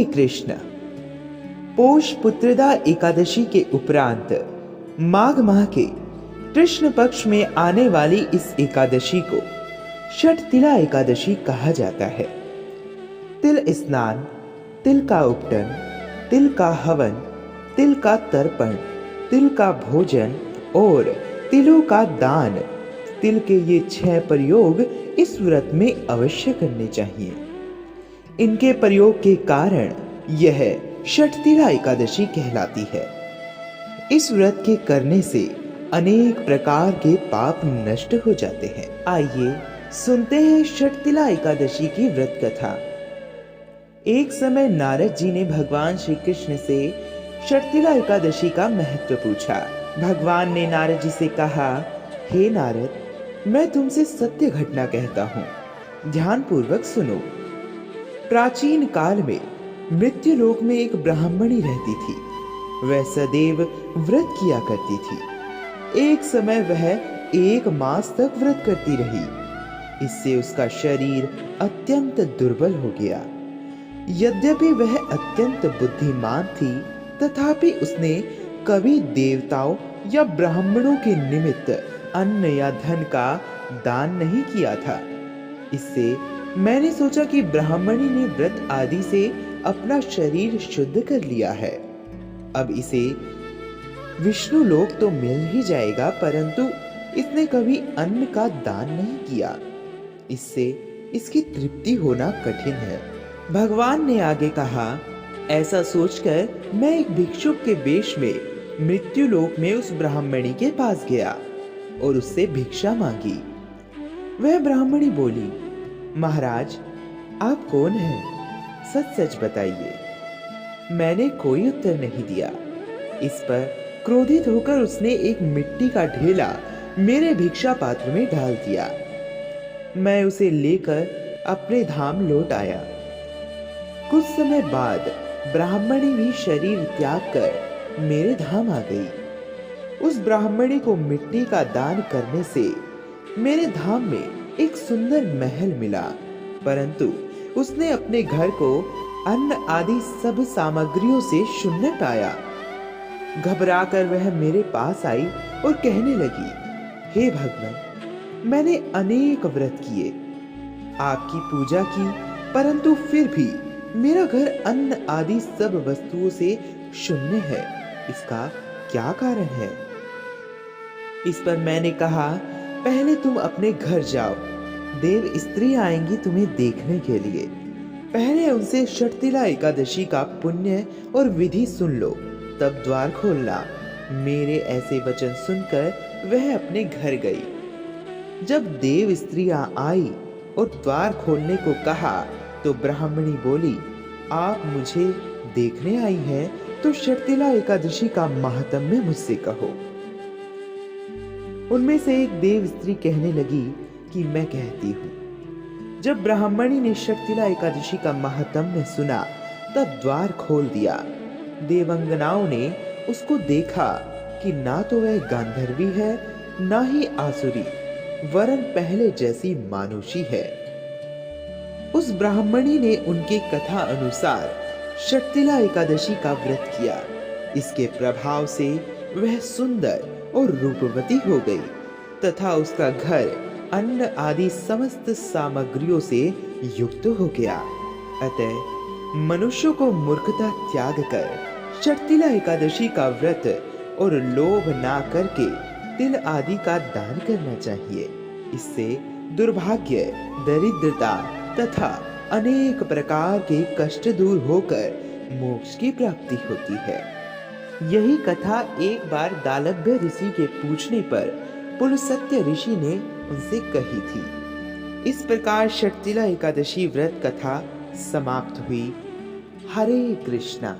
कृष्ण। पोष पुत्रदा एकादशी के उपरांत माघ माह के कृष्ण पक्ष में आने वाली इस एकादशी को षटतिला एकादशी कहा जाता है। तिल स्नान, तिल का उपटन, तिल का हवन, तिल का तर्पण, तिल का भोजन और तिलों का दान, तिल के ये 6 प्रयोग इस व्रत में अवश्य करने चाहिए। इनके प्रयोग के कारण यह षटतिला एकादशी कहलाती है। इस व्रत के करने से अनेक प्रकार के पाप नष्ट हो जाते हैं। आइए सुनते हैं षटतिला एकादशी की व्रत कथा। एक समय नारद जी ने भगवान श्री कृष्ण से षटतिला एकादशी का महत्व पूछा। भगवान ने नारद जी से कहा, हे नारद, मैं तुमसे सत्य घटना कहता हूँ, ध्यान पूर्वक सुनो। प्राचीन काल में मृत्युलोक में एक ब्राह्मणी रहती थी। वह सदैव व्रत किया करती थी। एक समय वह 1 मास तक व्रत करती रही। इससे उसका शरीर अत्यंत दुर्बल हो गया। यद्यपि वह अत्यंत बुद्धिमान थी, तथापि उसने कभी देवताओं या ब्राह्मणों के निमित्त अन्न या धन का दान नहीं किया था। इससे मैंने सोचा कि ब्राह्मणी ने व्रत आदि से अपना शरीर शुद्ध कर लिया है। अब इसे विष्णु लोक तो मिल ही जाएगा, परंतु इसने कभी अन्न का दान नहीं किया। इससे इसकी तृप्ति होना कठिन है। भगवान ने आगे कहा, ऐसा सोचकर मैं एक भिक्षुक के वेश में मृत्युलोक में उस ब्राह्मणी के पास गया और उससे भिक्षा मांगी। वह ब्राह्मणी बोली, महाराज, आप कौन हैं? सच सच बताइए। मैंने कोई उत्तर नहीं दिया। इस पर क्रोधित होकर उसने एक मिट्टी का ढेला मेरे भिक्षा पात्र में डाल दिया। मैं उसे लेकर अपने धाम लौट आया। कुछ समय बाद ब्राह्मणी भी शरीर त्याग कर मेरे धाम आ गई। उस ब्राह्मणी को मिट्टी का दान करने से मेरे धाम में एक सुंदर महल मिला, परंतु उसने अपने घर को अन्न आदि सब सामग्रियों से शून्य पाया। घबराकर वह मेरे पास आई और कहने लगी, हे भगवान, मैंने अनेक व्रत किए, आपकी पूजा की, परंतु फिर भी मेरा घर अन्न आदि सब वस्तुओं से शून्य है। इसका क्या कारण है? इस पर मैंने कहा, पहले तुम अपने घर जाओ, देव स्त्री आएंगी तुम्हें देखने के लिए। पहले उनसे षटतिला एकादशी का पुण्य और विधि सुन लो, तब द्वार खोलना। मेरे ऐसे वचन सुनकर वह अपने घर गई। जब देव स्त्रियां आई और द्वार खोलने को कहा, तो ब्राह्मणी बोली, आप मुझे देखने आई हैं, तो षटतिला एकादशी का महात्म्य मुझसे कहो। उनमें से एक देव स्त्री कहने लगी कि मैं कहती हूँ। जब ब्राह्मणी ने षटतिला एकादशी का महात्म्य सुना, तब द्वार खोल दिया। देवंगनाओं ने उसको देखा कि ना तो वह गांधर्वी है, ना ही आसुरी, वरन पहले जैसी मानुषी है। उस ब्राह्मणी ने उनके कथा अनुसार षटतिला एकादशी का व्रत किया। इसके प्रभाव से वह सुंदर और रूपवती हो गई तथा उसका घर अन्न आदि समस्त सामग्रियों से युक्त हो गया। अतः मनुष्य को मूर्खता त्याग कर षटतिला एकादशी का व्रत और लोभ ना करके तिल आदि का दान करना चाहिए। इससे दुर्भाग्य, दरिद्रता तथा अनेक प्रकार के कष्ट दूर होकर मोक्ष की प्राप्ति होती है। यही कथा एक बार दालभ्य ऋषि के पूछने पर पुलस्त्य ऋषि ने उनसे कही थी। इस प्रकार षटतिला एकादशी व्रत कथा समाप्त हुई। हरे कृष्णा।